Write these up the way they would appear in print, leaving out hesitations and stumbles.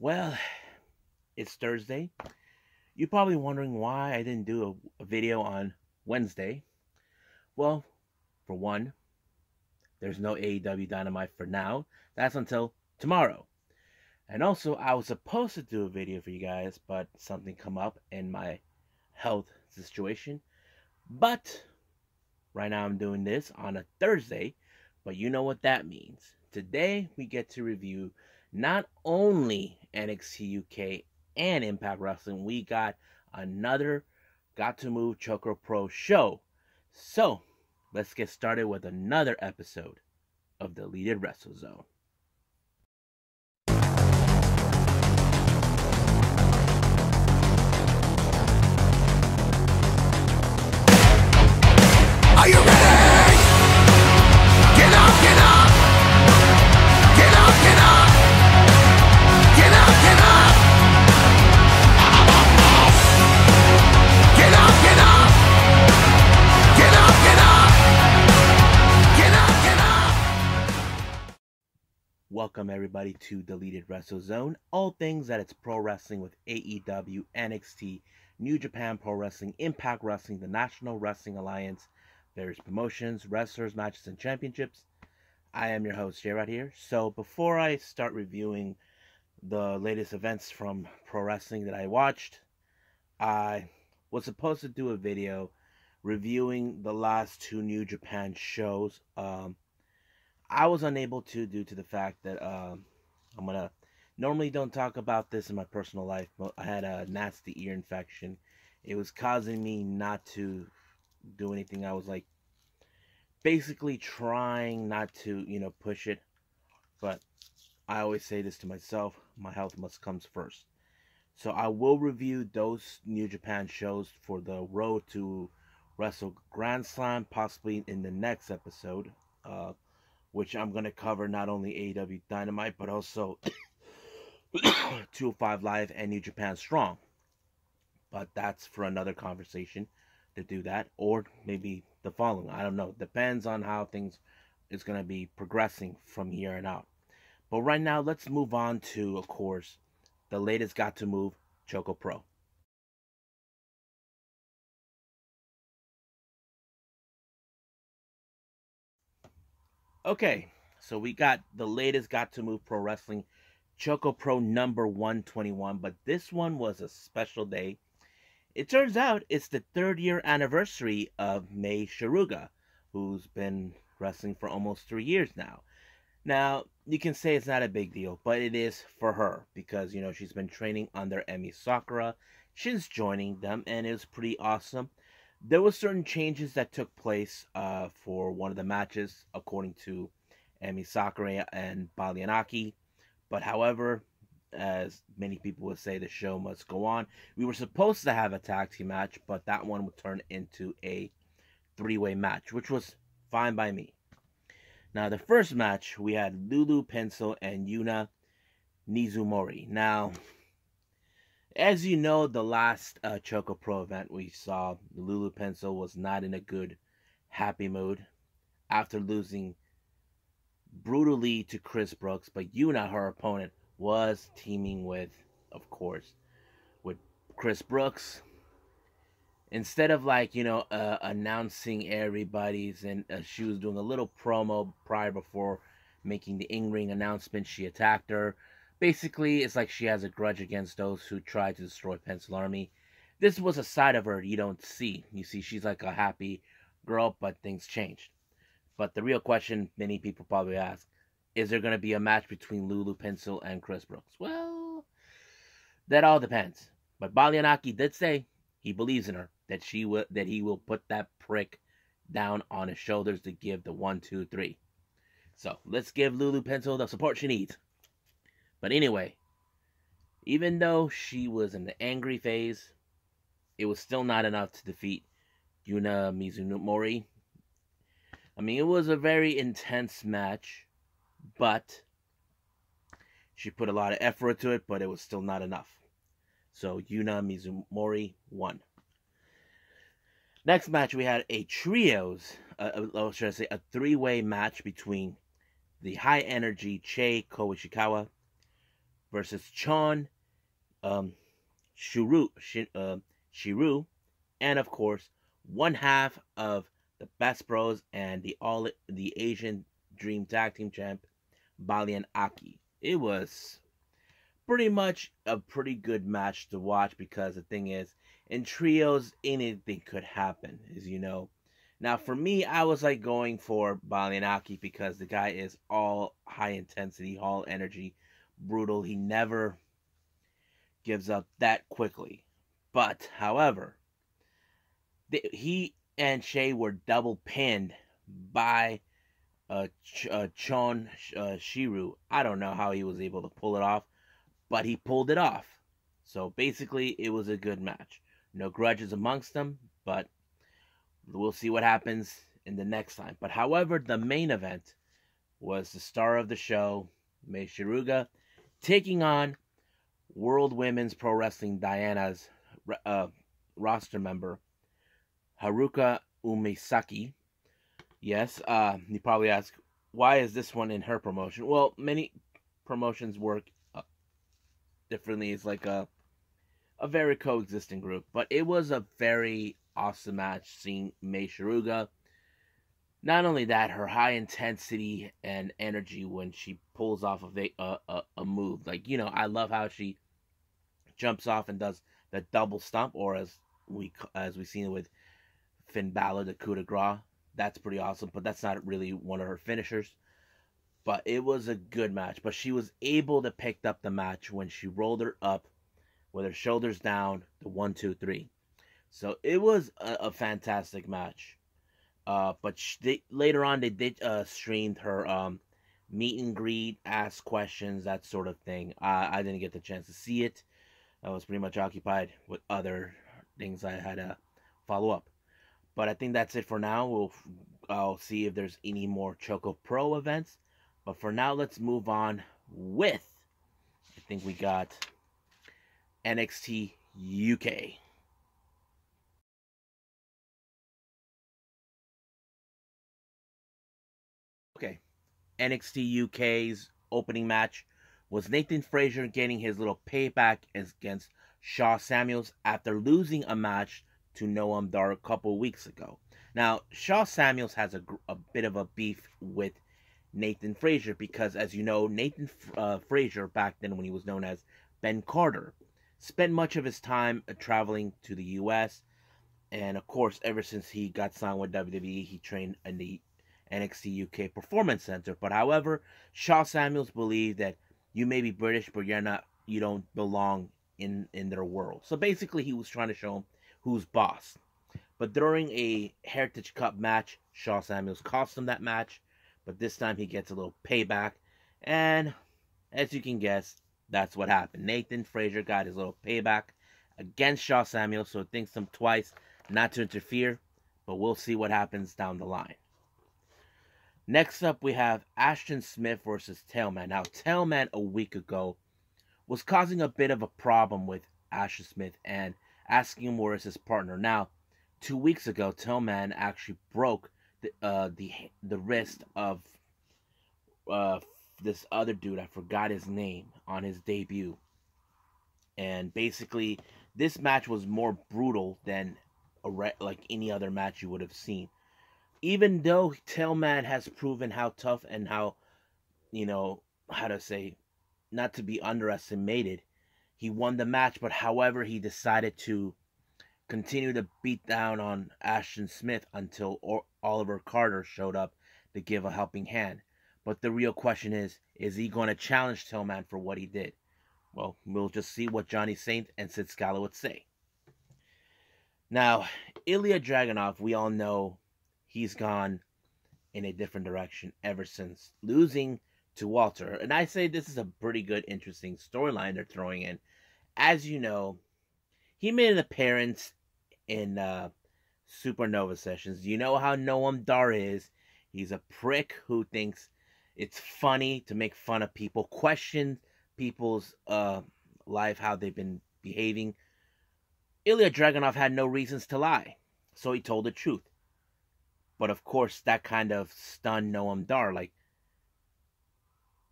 Well, it's Thursday. You're probably wondering why I didn't do a video on Wednesday. Well, for one, there's no AEW Dynamite for now. That's until tomorrow. And also, I was supposed to do a video for you guys, but something come up in my health situation. But right now I'm doing this on a Thursday, but you know what that means. Today we get to review not only NXT UK and Impact Wrestling, we got another Gatoh Move ChocoPro show. So let's get started with another episode of Deleted WrestleZone. Are you ready? Get up, get up. Get up, get up. Get up, get up. Get up, get up. Get up, get up. Get up, get up. Welcome everybody to Deleted WrestleZone. All things that it's pro wrestling with AEW, NXT, New Japan Pro Wrestling, Impact Wrestling, the National Wrestling Alliance, various promotions, wrestlers, matches, and championships. I am your host, J. right here. So before I start reviewing the latest events from pro wrestling that I watched, I was supposed to do a video reviewing the last two New Japan shows. I was unable to due to the fact that normally don't talk about this in my personal life, but I had a nasty ear infection. It was causing me not to do anything. I was like basically trying not to, push it, but I always say this to myself, my health must come first. So I will review those New Japan shows for the Road to Wrestle Grand Slam, possibly in the next episode, which I'm going to cover not only AEW Dynamite, but also 205 Live and New Japan Strong. But that's for another conversation to do that, or maybe the following. I don't know. Depends on how things is going to be progressing from here and out. But right now, let's move on to, of course, the latest Gatoh Move, ChocoPro. Okay, so we got the latest Gatoh Move Pro Wrestling, ChocoPro number 121, but this one was a special day. It turns out it's the 3rd year anniversary of Mei Suruga, who's been wrestling for almost 3 years now. Now, you can say it's not a big deal, but it is for her because, she's been training under Emi Sakura since joining them, and it was pretty awesome. There were certain changes that took place for one of the matches, according to Emi Sakura and Balianaki. But however, as many people would say, the show must go on. We were supposed to have a tag team match, but that one would turn into a 3-way match, which was fine by me. Now, the first match, we had Lulu Pencil and Yuna Mizumori. Now, as you know, the last ChocoPro event we saw, Lulu Pencil was not in a good, happy mood after losing brutally to Chris Brooks, but Yuna, her opponent, was teaming with, of course, with Chris Brooks. Instead of announcing everybody's, and she was doing a little promo prior before making the in-ring announcement, she attacked her. Basically, it's like she has a grudge against those who tried to destroy Pencil Army. This was a side of her you don't see. You see, she's like a happy girl, but things changed. But the real question many people probably ask, is there going to be a match between Lulu Pencil and Chris Brooks? Well, that all depends. But Balianaki did say he believes in her, that he will put that prick down on his shoulders to give the 1, 2, 3. So let's give Lulu Pencil the support she needs. But anyway, even though she was in the angry phase, it was still not enough to defeat Yuna Mizumori. I mean, it was a very intense match, but she put a lot of effort into it, but it was still not enough. So Yuna Mizumori won. Next match, we had a a 3-way match between the high energy Chei Koishikawa, versus Chon, Shiru, and of course, one half of the Best Bros and the Asian Dream Tag Team Champ, Bali and Aki. It was pretty much a pretty good match to watch because the thing is, in trios, anything could happen, as you know. Now, for me, I was like going for Bali and Aki because the guy is all high intensity, all energy, brutal. He never gives up that quickly. But, however, he and Shay were double pinned by Chon Shiru. I don't know how he was able to pull it off, but he pulled it off. So basically, it was a good match. No grudges amongst them, but we'll see what happens in the next time. But however, the main event was the star of the show, Mei Suruga, taking on World Women's Pro Wrestling Diana's roster member, Haruka Umesaki. Yes, you probably ask, why is this one in her promotion? Well, many promotions work differently. It's like a very coexisting group. But it was a very awesome match seeing Mei Suruga. Not only that, her high intensity and energy when she pulls off of a move. Like, you know, I love how she jumps off and does the double stomp, or as we seen with Finn Balor, the coup de grace. That's pretty awesome, but that's not really one of her finishers. But it was a good match. But she was able to pick up the match when she rolled her up with her shoulders down, the 1, 2, 3. So it was a fantastic match. But later on, they did streamed her meet and greet, ask questions, that sort of thing. I didn't get the chance to see it. I was pretty much occupied with other things I had to follow up. But I think that's it for now. I'll see if there's any more ChocoPro events. But for now, let's move on with, I think we got NXT UK. Okay, NXT UK's opening match was Nathan Frazier getting his little payback against Sha Samuels after losing a match to Noam Dar a couple weeks ago. Now, Sha Samuels has a bit of a beef with Nathan Frazier because, as you know, Nathan Frazier, back then when he was known as Ben Carter, spent much of his time traveling to the U.S., and of course, ever since he got signed with WWE, he trained in the NXT UK Performance Center. But however, Sha Samuels believed that you may be British, but you don't belong in their world. So basically, he was trying to show him who's boss. But during a Heritage Cup match, Sha Samuels cost him that match. But this time he gets a little payback. And as you can guess, that's what happened. Nathan Frazier got his little payback against Sha Samuels. So it thinks him twice not to interfere. But we'll see what happens down the line. Next up, we have Ashton Smith versus Tailman. Now, Tailman a week ago was causing a bit of a problem with Ashton Smith and asking him where is his partner. Now, 2 weeks ago, Tailman actually broke the wrist of this other dude. I forgot his name on his debut. And basically, this match was more brutal than like any other match you would have seen. Even though Tailman has proven how tough and how, how to say, not to be underestimated, he won the match. But however, he decided to continue to beat down on Ashton Smith until Oliver Carter showed up to give a helping hand. But the real question is he going to challenge Tailman for what he did? Well, we'll just see what Johnny Saint and Sid Scala would say. Now, Ilya Dragunov, we all know he's gone in a different direction ever since losing to Walter. And I say this is a pretty good, interesting storyline they're throwing in. As you know, he made an appearance in Supernova Sessions. You know how Noam Dar is. He's a prick who thinks it's funny to make fun of people, question people's life, how they've been behaving. Ilya Dragunov had no reasons to lie, so he told the truth. But of course, that kind of stunned Noam Dar. Like,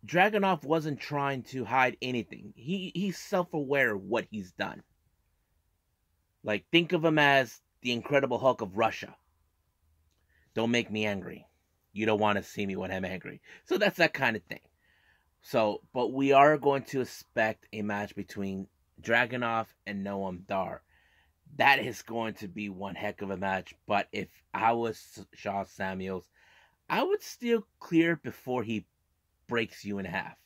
Dragunov wasn't trying to hide anything. He's self-aware of what he's done. Like, think of him as the Incredible Hulk of Russia. Don't make me angry. You don't want to see me when I'm angry. So that's that kind of thing. So, but we are going to expect a match between Dragunov and Noam Dar. That is going to be one heck of a match. But if I was Sha Samuels, I would still clear before he breaks you in half.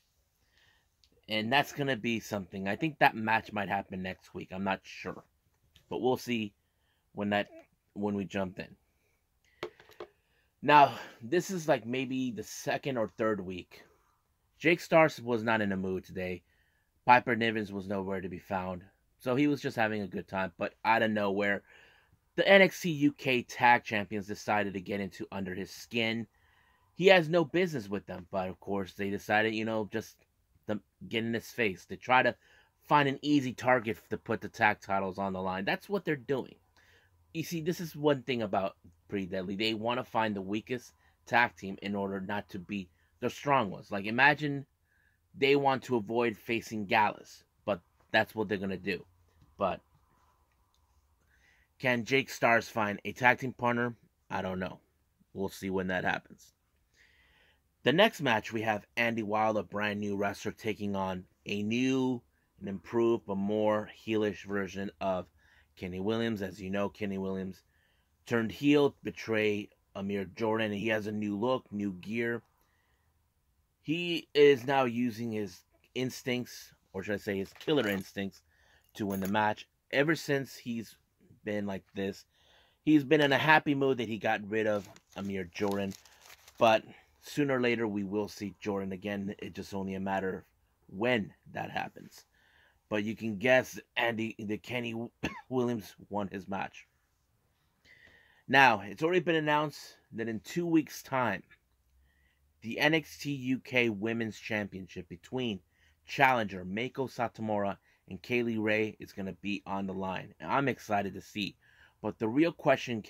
And that's going to be something. I think that match might happen next week. I'm not sure. But we'll see when we jump in. Now, this is like maybe the second or third week. Jake Starks was not in the mood today. Piper Nivens was nowhere to be found. So he was just having a good time. But out of nowhere, the NXT UK Tag Champions decided to get under his skin. He has no business with them. But of course, they decided, just to get in his face. To try to find an easy target to put the tag titles on the line. That's what they're doing. You see, this is one thing about Pretty Deadly. They want to find the weakest tag team in order not to be the strong ones. Like, imagine they want to avoid facing Gallus, but that's what they're going to do. But can Jake Starks find a tag team partner? I don't know. We'll see when that happens. The next match, we have Andy Wild, a brand new wrestler, taking on a new and improved but more heelish version of Kenny Williams. As you know, Kenny Williams turned heel to betray Amir Jordan, and he has a new look, new gear. He is now using his instincts, or should I say his killer instincts, to win the match. Ever since he's been like this, he's been in a happy mood that he got rid of Amir Jordan. But sooner or later, we will see Jordan again. It's just only a matter of when that happens. But you can guess that Kenny Williams won his match. Now, it's already been announced that in 2 weeks' time, the NXT UK Women's Championship between challenger Meiko Satomura and Kaylee Ray is going to be on the line. And I'm excited to see. But the real question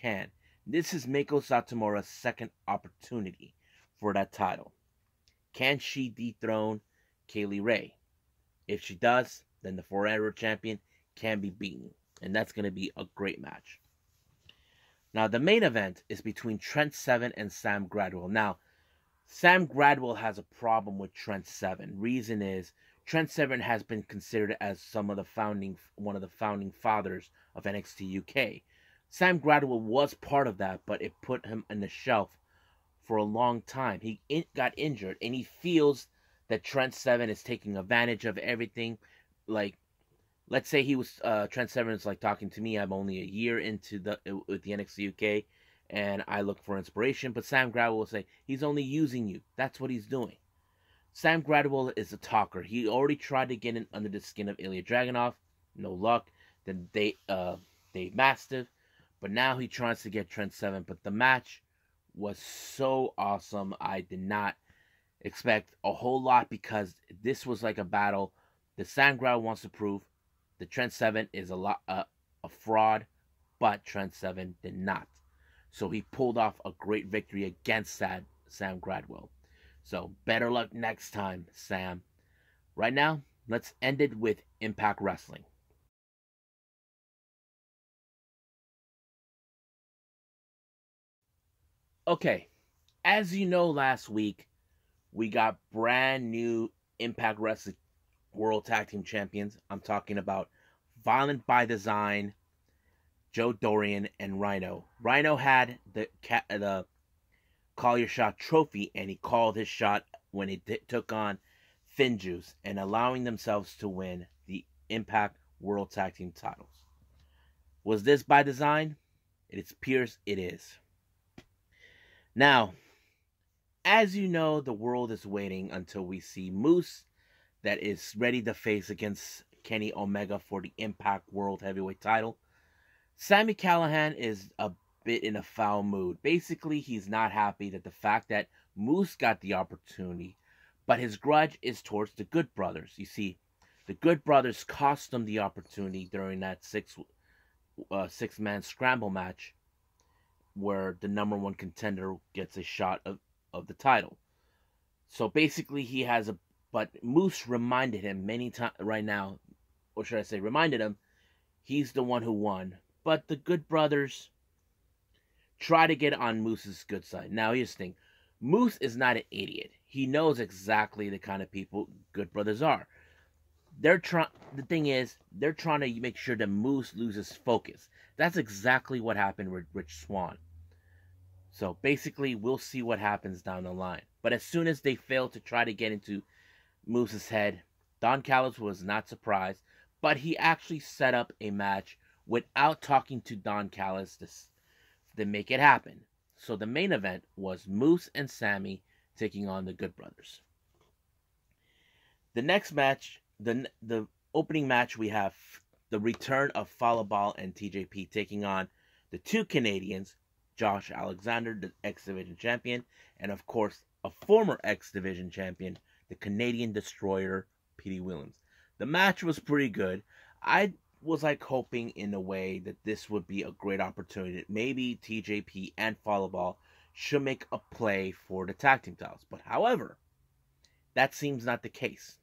this is Meiko Satomura's second opportunity for that title. Can she dethrone Kaylee Ray? If she does, then the forever champion can be beaten. And that's going to be a great match. Now, the main event is between Trent Seven and Sam Gradwell. Now, Sam Gradwell has a problem with Trent Seven. Reason is, Trent Seven has been considered as one of the founding fathers of NXT UK. Sam Gradwell was part of that, but it put him on the shelf for a long time. He got injured, and he feels that Trent Seven is taking advantage of everything. Like, let's say Trent Seven is like talking to me. I'm only a year into with the NXT UK, and I look for inspiration. But Sam Gradwell will say, he's only using you. That's what he's doing. Sam Gradwell is a talker. He already tried to get in under the skin of Ilya Dragunov. No luck. Then Dave Mastiff. But now he tries to get Trent Seven. But the match was so awesome. I did not expect a whole lot, because this was like a battle that Sam Gradwell wants to prove that Trent Seven is a fraud, but Trent Seven did not. So he pulled off a great victory against Sam Gradwell. So better luck next time, Sam. Right now, let's end it with Impact Wrestling. Okay, as you know, last week we got brand new Impact Wrestling World Tag Team Champions. I'm talking about Violent by Design, Joe Doering, and Rhino. Rhino had the Call Your Shot trophy, and he called his shot when he took on Finjuice, and allowing themselves to win the Impact World Tag Team titles. Was this by design? It appears it is. Now, as you know, the world is waiting until we see Moose, that is ready to face against Kenny Omega for the Impact World Heavyweight title. Sami Callihan is a bit in a foul mood. Basically, he's not happy that the fact that Moose got the opportunity, but his grudge is towards the Good Brothers. You see, the Good Brothers cost him the opportunity during that six-man scramble match, where the number one contender gets a shot of the title. So basically, but Moose reminded him many times right now, or should I say, reminded him he's the one who won. But the Good Brothers try to get on Moose's good side. Now, here's the thing: Moose is not an idiot. He knows exactly the kind of people Good Brothers are. The thing is, they're trying to make sure that Moose loses focus. That's exactly what happened with Rich Swann. So basically, we'll see what happens down the line. But as soon as they failed to try to get into Moose's head, Don Callis was not surprised, but he actually set up a match without talking to Don Callis to make it happen. So the main event was Moose and Sami taking on the Good Brothers. The next match, the opening match, we have the return of Fallah and TJP taking on the two Canadians, Josh Alexander, the X Division champion, and of course a former X Division champion, the Canadian Destroyer, Petey Williams. The match was pretty good. I was hoping in a way that this would be a great opportunity. That maybe TJP and Fallah should make a play for the tag team titles. But however, that seems not the case.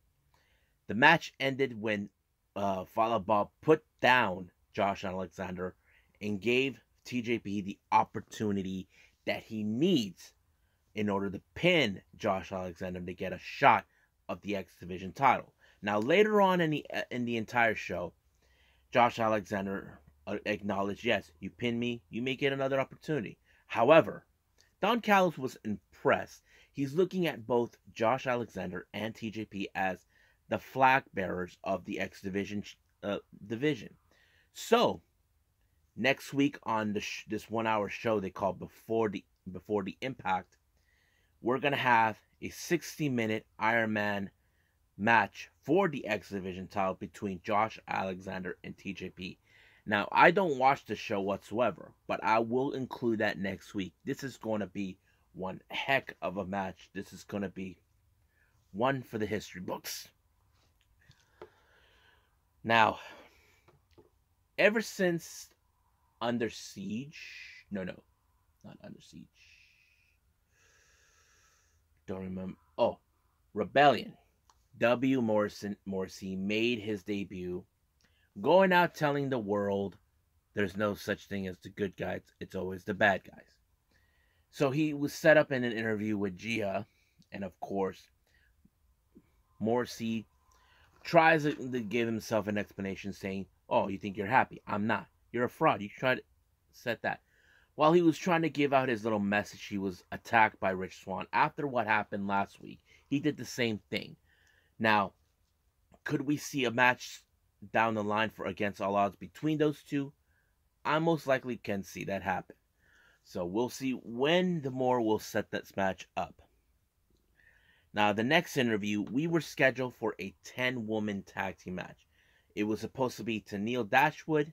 The match ended when Fallah put down Josh Alexander and gave TJP the opportunity that he needs in order to pin Josh Alexander to get a shot of the X Division title. Now, later on in the entire show, Josh Alexander acknowledged, yes, you pin me, you may get another opportunity. However, Don Callis was impressed. He's looking at both Josh Alexander and TJP as the flag bearers of the X Division division. So, next week on this 1 hour show they call Before the Impact, we're going to have a 60-minute Iron Man match for the X Division title between Josh Alexander and TJP. Now, I don't watch the show whatsoever, but I will include that next week. This is going to be one heck of a match. This is going to be one for the history books. Now, ever since Under Siege, no, not Under Siege. Don't remember. Oh, Rebellion. W. Morrissey made his debut, going out telling the world there's no such thing as the good guys, it's always the bad guys. So he was set up in an interview with Gia, and of course, Morrissey tries to give himself an explanation saying, oh, you think you're happy? I'm not. You're a fraud. You tried to set that. While he was trying to give out his little message, he was attacked by Rich Swann. After what happened last week, he did the same thing. Now, could we see a match down the line for Against All Odds between those two? I most likely can see that happen. So we'll see when the more will set that match up. Now, the next interview, we were scheduled for a 10-woman tag team match. It was supposed to be Tennille Dashwood,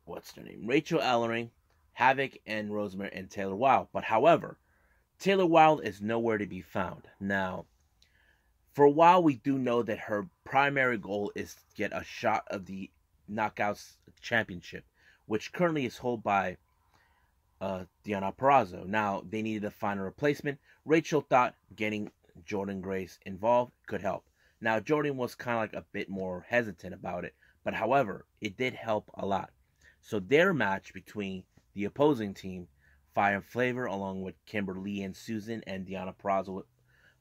what's their name? Rachel Ellering, Havoc, and Rosemary, and Taylor Wilde. But however, Taylor Wilde is nowhere to be found. Now, for a while, we do know that her primary goal is to get a shot of the Knockouts Championship, which currently is held by Deonna Purrazzo. Now, they needed to find a replacement. Rachel thought getting Jordynne Grace involved could help. Now, Jordynne was kind of like a bit more hesitant about it, but however, it did help a lot. So their match between the opposing team, Fire and Flavor, along with Kimberly and Susan and Deonna Purrazzo,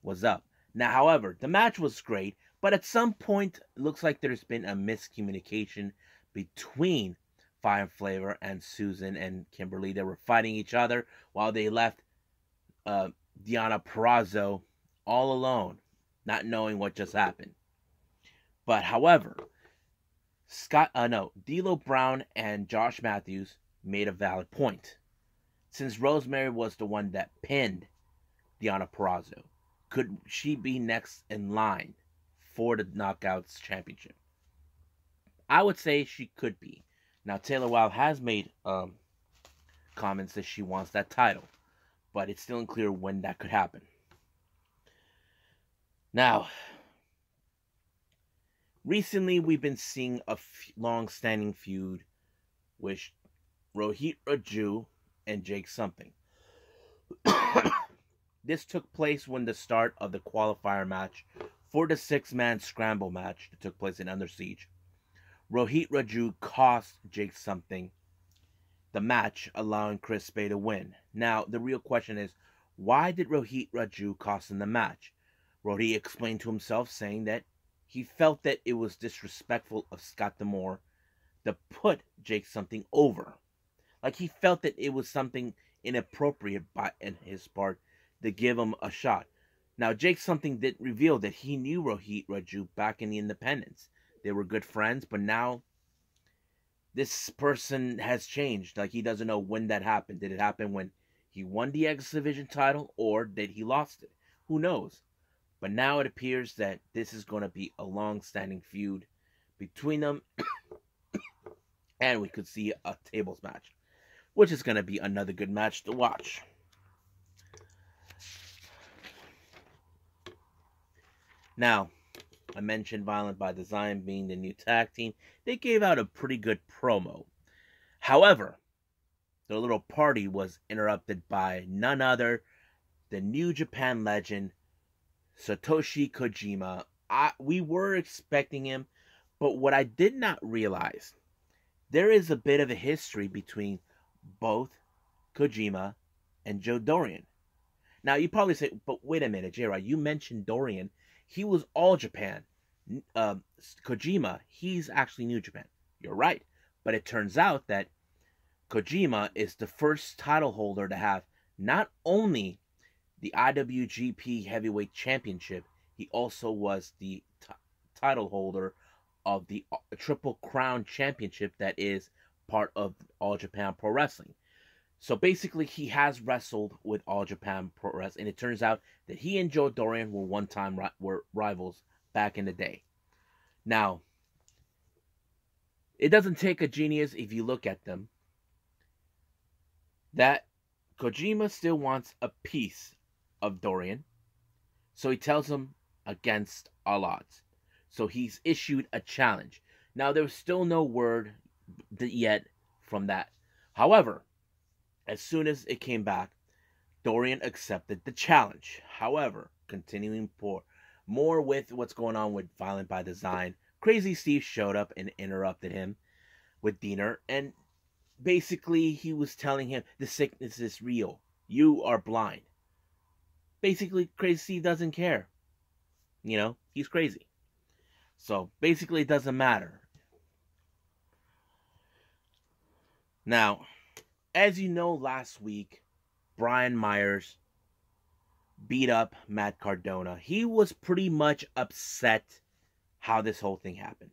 was up. Now, however, the match was great, but at some point, it looks like there's been a miscommunication between Fire and Flavor and Susan and Kimberly. They were fighting each other while they left Deonna Purrazzo all alone, not knowing what just happened. But however, D'Lo Brown and Josh Matthews made a valid point. Since Rosemary was the one that pinned Deonna Purrazzo, could she be next in line for the Knockouts Championship? I would say she could be. Now, Taylor Wilde has made comments that she wants that title, but it's still unclear when that could happen. Now, recently we've been seeing a long-standing feud with Rohit Raju and Jake Something. this took place when the start of the qualifier match for the six-man scramble match that took place in Under Siege. Rohit Raju cost Jake something the match, allowing Chris Bay to win. Now, the real question is, why did Rohit Raju cost him the match? Rohit explained to himself, saying that he felt that it was disrespectful of Scott D'Amore to put Jake something over. Like, he felt that it was something inappropriate in his part to give him a shot. Now, Jake something did reveal that he knew Rohit Raju back in the independents. They were good friends, but now this person has changed. Like, he doesn't know when that happened. Did it happen when he won the X Division title, or did he lost it? Who knows? But now it appears that this is going to be a long-standing feud between them, and we could see a tables match, which is going to be another good match to watch. Now, I mentioned Violent by Design being the new tag team. They gave out a pretty good promo. However, their little party was interrupted by none other than New Japan legend Satoshi Kojima. We were expecting him, but what I did not realize, there is a bit of a history between both Kojima and Joe Doering. Now, you probably say, but wait a minute, J-Rod, you mentioned Doering. He was All Japan. Kojima, he's actually New Japan. You're right. But it turns out that Kojima is the first title holder to have not only the IWGP Heavyweight Championship, he also was the title holder of the Triple Crown Championship that is part of All Japan Pro Wrestling. So basically, he has wrestled with All Japan Pro Wrestling, and it turns out that he and Joe Doering were one-time rivals back in the day. Now, it doesn't take a genius if you look at them that Kojima still wants a piece of Doering, so he tells him against all odds. So he's issued a challenge. Now, there's still no word yet from that. However, as soon as it came back, Doering accepted the challenge. However, continuing for more with what's going on with Violent by Design, Crazy Steve showed up and interrupted him with Diener, and basically he was telling him the sickness is real. You are blind. Basically, Crazy Steve doesn't care. You know, he's crazy. So basically, it doesn't matter. Now, as you know, last week, Brian Myers beat up Matt Cardona. He was pretty much upset how this whole thing happened.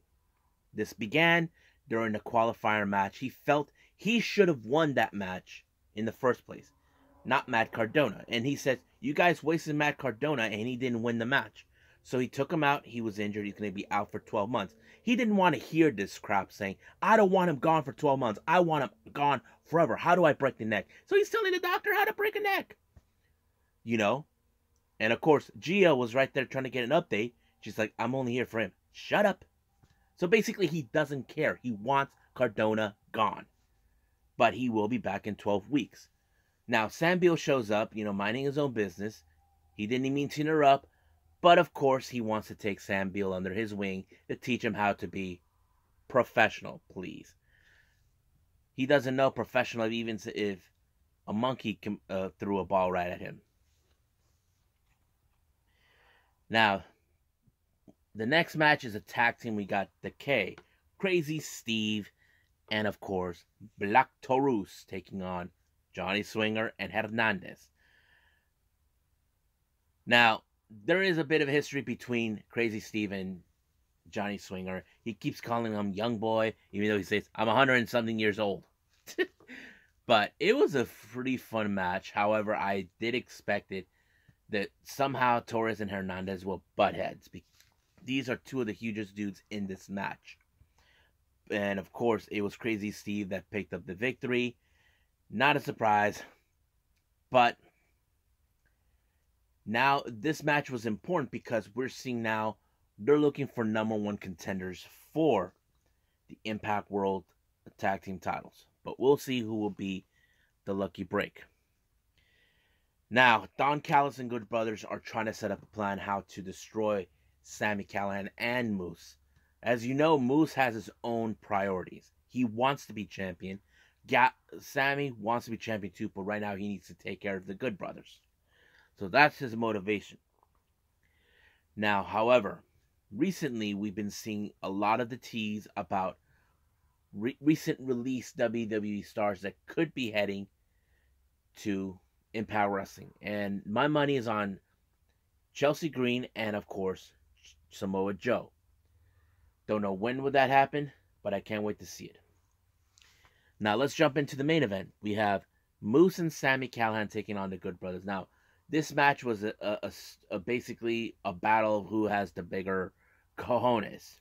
This began during the qualifier match. He felt he should have won that match in the first place, not Matt Cardona. And he says, you guys wasted Matt Cardona and he didn't win the match. So he took him out. He was injured. He's going to be out for 12 months. He didn't want to hear this crap saying, I don't want him gone for 12 months. I want him gone forever. How do I break the neck? So he's telling the doctor how to break a neck. You know? And of course, Gia was right there trying to get an update. She's like, I'm only here for him. Shut up. So basically, he doesn't care. He wants Cardona gone. But he will be back in 12 weeks. Now, Sam Beal shows up, minding his own business. He didn't mean to interrupt. But of course, he wants to take Sam Beal under his wing to teach him how to be professional, please. He doesn't know professional even if a monkey threw a ball right at him. Now, the next match is a tag team. We got the K, Crazy Steve, and of course, Black Taurus taking on Johnny Swinger and Hernandez. Now, there is a bit of history between Crazy Steve and Johnny Swinger. He keeps calling him young boy, even though he says, I'm 100 and something years old. But it was a pretty fun match. However, I did expect it that somehow Torres and Hernandez will butt heads. These are two of the hugest dudes in this match. And of course, it was Crazy Steve that picked up the victory. Not a surprise. But now this match was important because we're seeing now they're looking for number one contenders for the Impact World Tag Team titles. But we'll see who will be the lucky break. Now, Don Callis and Good Brothers are trying to set up a plan how to destroy Sami Callihan and Moose. As you know, Moose has his own priorities. He wants to be champion. Sami wants to be champion too, but right now he needs to take care of the Good Brothers. So that's his motivation. Now, however, recently we've been seeing a lot of the tease about recent release WWE stars that could be heading to Impact Wrestling. And my money is on Chelsea Green and, of course, Samoa Joe. Don't know when would that happen, but I can't wait to see it. Now, let's jump into the main event. We have Moose and Sami Callihan taking on the Good Brothers. Now, this match was basically a battle of who has the bigger cojones.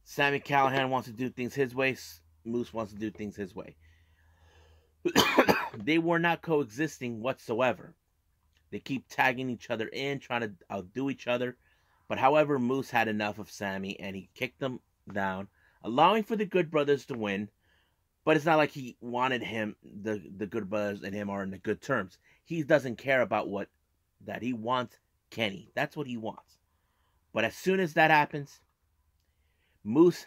Sami Callihan wants to do things his way. Moose wants to do things his way. They were not coexisting whatsoever. They keep tagging each other in, trying to outdo each other. But however, Moose had enough of Sami and he kicked them down, allowing for the Good Brothers to win. But it's not like he wanted him, the Good Brothers and him are in the good terms. He doesn't care about what that. He wants Kenny. That's what he wants. But as soon as that happens, Moose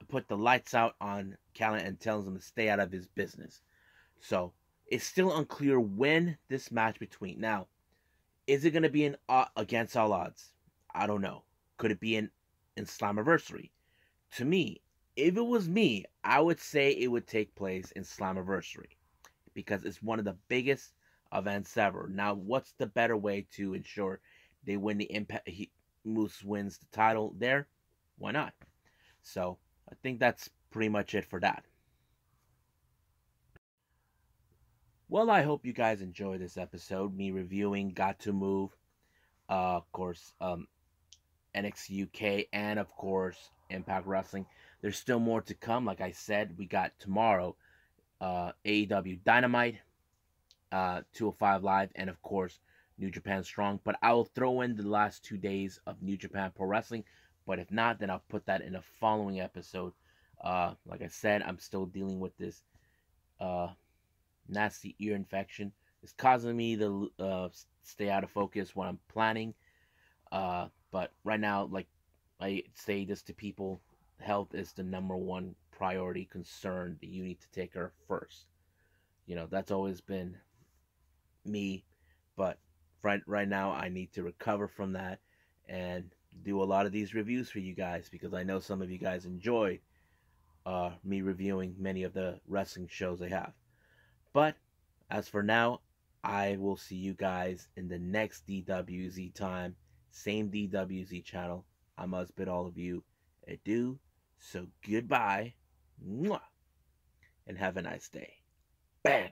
put the lights out on Callihan and tells him to stay out of his business. So it's still unclear when this match between. Now, is it going to be an against all odds? I don't know. Could it be in Slammiversary? To me, if it was me, I would say it would take place in Slammiversary because it's one of the biggest events ever. Now, what's the better way to ensure they win the Impact? Moose wins the title there. Why not? So I think that's pretty much it for that. Well, I hope you guys enjoyed this episode. Me reviewing Gatoh Move, of course, NXT UK, and of course Impact Wrestling. There's still more to come. Like I said, we got tomorrow AEW Dynamite, 205 Live, and of course New Japan Strong. But I will throw in the last 2 days of New Japan Pro Wrestling. But if not, then I'll put that in a following episode. Like I said, I'm still dealing with this nasty ear infection. It's causing me to stay out of focus when I'm planning. But right now, like I say this to people, health is the #1 priority concern that you need to take care of first. You know, that's always been me. But right now, I need to recover from that and do a lot of these reviews for you guys because I know some of you guys enjoy me reviewing many of the wrestling shows I have. But as for now, I will see you guys in the next DWZ time. Same DWZ channel. I must bid all of you adieu. So goodbye. Mwah, and have a nice day. Bang.